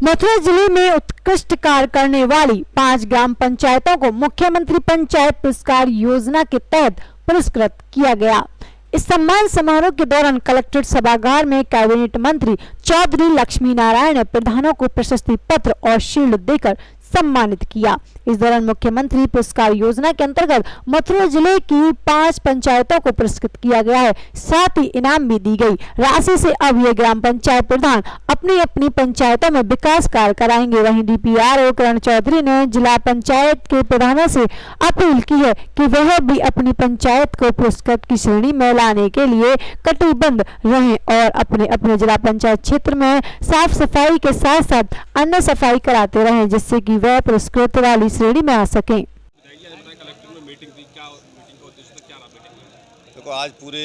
मथुरा जिले में उत्कृष्ट कार्य करने वाली 5 ग्राम पंचायतों को मुख्यमंत्री पंचायत पुरस्कार योजना के तहत पुरस्कृत किया गया। इस सम्मान समारोह के दौरान कलेक्ट्रेट सभागार में कैबिनेट मंत्री चौधरी लक्ष्मी नारायण ने प्रधानों को प्रशस्ति पत्र और शील्ड देकर सम्मानित किया। इस दौरान मुख्यमंत्री पुरस्कार योजना के अंतर्गत मथुरा जिले की 5 पंचायतों को पुरस्कृत किया गया है। साथ ही इनाम भी दी गई राशि से अब ये ग्राम पंचायत प्रधान अपनी अपनी पंचायतों में विकास कार्य कराएंगे। वहीं डीपीआरओ किरण चौधरी ने जिला पंचायत के प्रधानों से अपील की है कि वह भी अपनी पंचायत को पुरस्कृत की श्रेणी में लाने के लिए कटिबद्ध रहें और अपने अपने जिला पंचायत क्षेत्र में साफ सफाई के साथ साथ अन्य सफाई कराते रहें, जिससे कि वह पुरस्कृत वाली श्रेणी में आ सकें। देखो, आज पूरे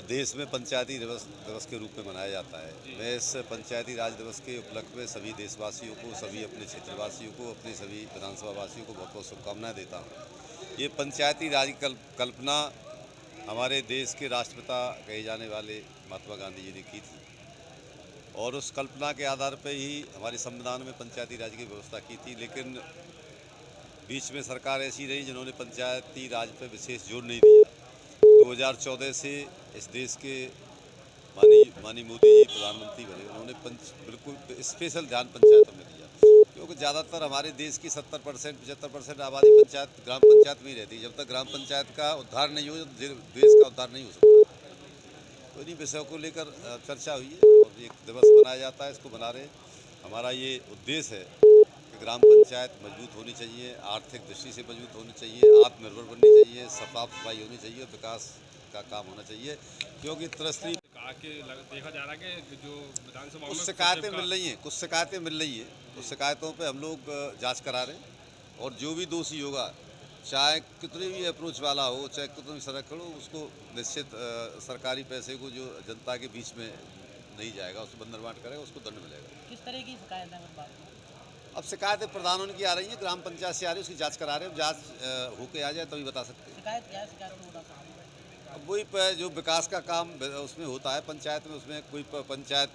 देश में पंचायती दिवस के रूप में मनाया जाता है। मैं इस पंचायती राज दिवस के उपलक्ष्य में सभी देशवासियों को, सभी अपने क्षेत्रवासियों को, अपने सभी विधानसभा वासियों को बहुत बहुत शुभकामनाएं देता हूँ। ये पंचायती राज की कल्पना हमारे देश के राष्ट्रपिता कहे जाने वाले महात्मा गांधी जी ने की थी और उस कल्पना के आधार पर ही हमारे संविधान में पंचायती राज की व्यवस्था की थी। लेकिन बीच में सरकार ऐसी रही जिन्होंने पंचायती राज पर विशेष जोर नहीं दिया। 2014 से इस देश के माननीय मोदी जी प्रधानमंत्री बने, उन्होंने बिल्कुल स्पेशल ध्यान पंचायतों में दिया, क्योंकि ज़्यादातर हमारे देश की 70% 75% आबादी ग्राम पंचायत में ही रहती है। जब तक ग्राम पंचायत का उद्धार नहीं हो, देश का उद्धार नहीं हो सकता। तो इन्हीं विषयों को लेकर चर्चा हुई है और एक दिवस मनाया जाता है। इसको मना रहे। हमारा ये उद्देश्य है कि ग्राम पंचायत मजबूत होनी चाहिए, आर्थिक दृष्टि से मजबूत होनी चाहिए, आत्मनिर्भर बननी चाहिए, साफ सफाई होनी चाहिए, विकास का काम होना चाहिए। क्योंकि तरसरी देखा जा रहा है कि जो विधानसभा कुछ शिकायतें मिल रही हैं, उस शिकायतों पे हम लोग जांच करा रहे हैं और जो भी दोषी होगा, चाहे कितने भी अप्रोच वाला हो, चाहे कितने भी संरक्षण हो, उसको निश्चित सरकारी पैसे को जो जनता के बीच में नहीं जाएगा, उसको बंदर बांट करेगा, उसको दंड मिलेगा। किस तरह की शिकायत है? अब शिकायतें प्रधानों की आ रही हैं, ग्राम पंचायत से आ रही है, उसकी जांच करा रहे हैं। जांच होके आ जाए तभी बता सकते हैं। शिकायत क्या है? शिकायत में बता। अब वही जो विकास का काम उसमें होता है पंचायत में, उसमें कोई पंचायत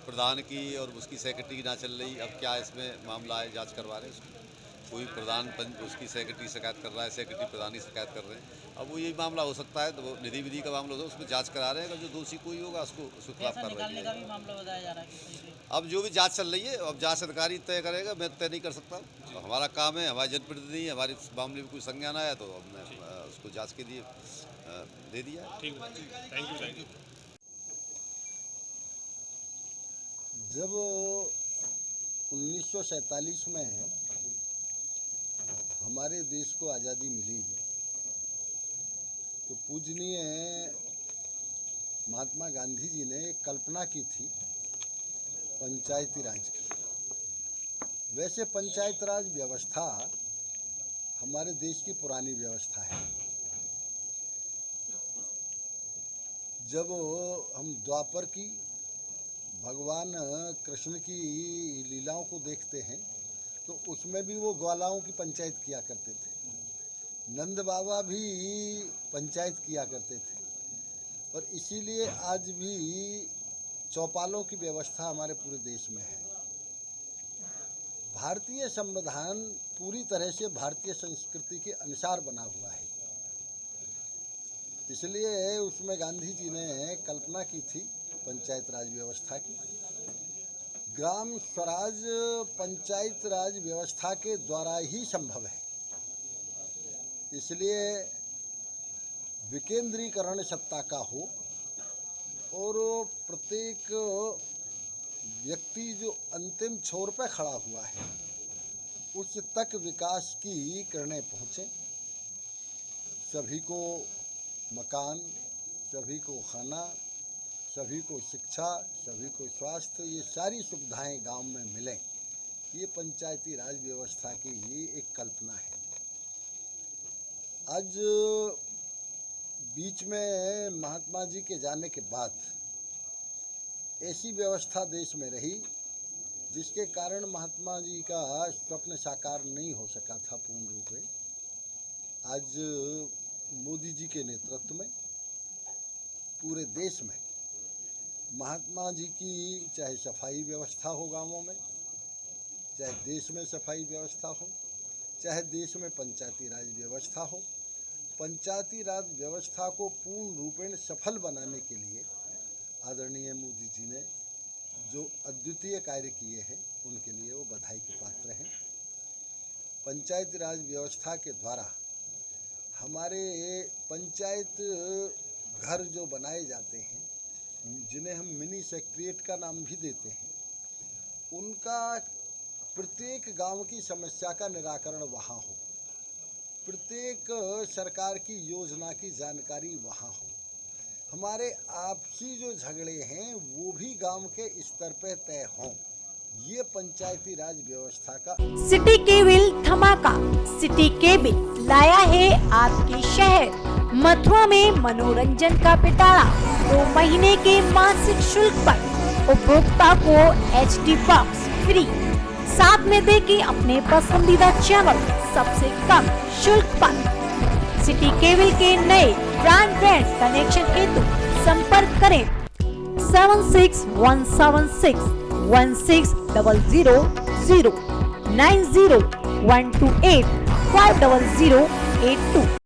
प्रधान की और उसकी सेक्रेटरी की ना चल रही। अब क्या इसमें मामला है, जांच करवा रहे हैं उसको। कोई प्रधान उसकी सेक्रेटरी शिकायत कर रहा है, सेक्रेटरी प्रधान की शिकायत कर रहे हैं। अब वो यही मामला हो सकता है, तो वो निधि विधि का मामला होगा, उसमें जांच करा रहे हैं। अगर जो दोषी कोई होगा उसको खिलाफ कार्रवाई का भी मामला बताया जा रहा है। अब जो भी जांच चल रही है, अब जांच अधिकारी तय करेगा, मैं तय नहीं कर सकता। तो हमारा काम है, हमारे जनप्रतिनिधि, हमारे मामले में कोई संज्ञान आया तो हमने उसको जांच के लिए दे दिया। Thank you. जब 1947 में हमारे देश को आज़ादी मिली तो पूजनीय महात्मा गांधी जी ने कल्पना की थी पंचायती राज की। वैसे पंचायत राज व्यवस्था हमारे देश की पुरानी व्यवस्था है। जब हम द्वापर की भगवान कृष्ण की लीलाओं को देखते हैं तो उसमें भी वो ग्वालाओं की पंचायत किया करते थे। नंद बाबा भी पंचायत किया करते थे और इसीलिए आज भी चौपालों की व्यवस्था हमारे पूरे देश में है। भारतीय संविधान पूरी तरह से भारतीय संस्कृति के अनुसार बना हुआ है, इसलिए उसमें गांधी जी ने कल्पना की थी पंचायत राज व्यवस्था की। ग्राम स्वराज पंचायत राज व्यवस्था के द्वारा ही संभव है। इसलिए विकेंद्रीकरण सत्ता का हो और प्रत्येक व्यक्ति जो अंतिम छोर पर खड़ा हुआ है उस तक विकास की किरणें पहुँचे। सभी को मकान, सभी को खाना, सभी को शिक्षा, सभी को स्वास्थ्य, ये सारी सुविधाएं गांव में मिलें, ये पंचायती राज व्यवस्था की ही एक कल्पना है। आज बीच में महात्मा जी के जाने के बाद ऐसी व्यवस्था देश में रही जिसके कारण महात्मा जी का स्वप्न साकार नहीं हो सका था पूर्ण रूप में। आज मोदी जी के नेतृत्व में पूरे देश में महात्मा जी की चाहे सफाई व्यवस्था हो गांवों में, चाहे देश में सफाई व्यवस्था हो, चाहे देश में पंचायती राज व्यवस्था हो। पंचायती राज व्यवस्था को पूर्ण रूपेण सफल बनाने के लिए आदरणीय मोदी जी ने जो अद्वितीय कार्य किए हैं उनके लिए वो बधाई के पात्र हैं। पंचायती राज व्यवस्था के द्वारा हमारे पंचायत घर जो बनाए जाते हैं, जिन्हें हम मिनी सेक्रेटेरिएट का नाम भी देते हैं, उनका प्रत्येक गांव की समस्या का निराकरण वहाँ हो, प्रत्येक सरकार की योजना की जानकारी वहाँ हो, हमारे आपसी जो झगड़े हैं वो भी गांव के स्तर पे तय हों। ये पंचायती राज व्यवस्था का सिटी केबिल धमाका। सिटी केबिल लाया है आपके शहर मथुरा में मनोरंजन का पिटारा। 2 महीने के मासिक शुल्क पर उपभोक्ता को HD बॉक्स फ्री, साथ में देखें अपने पसंदीदा चैनल सबसे कम शुल्क पर। सिटी केबिल के नए ब्रॉडबैंड कनेक्शन हेतु संपर्क करें 7617616000 9012850082।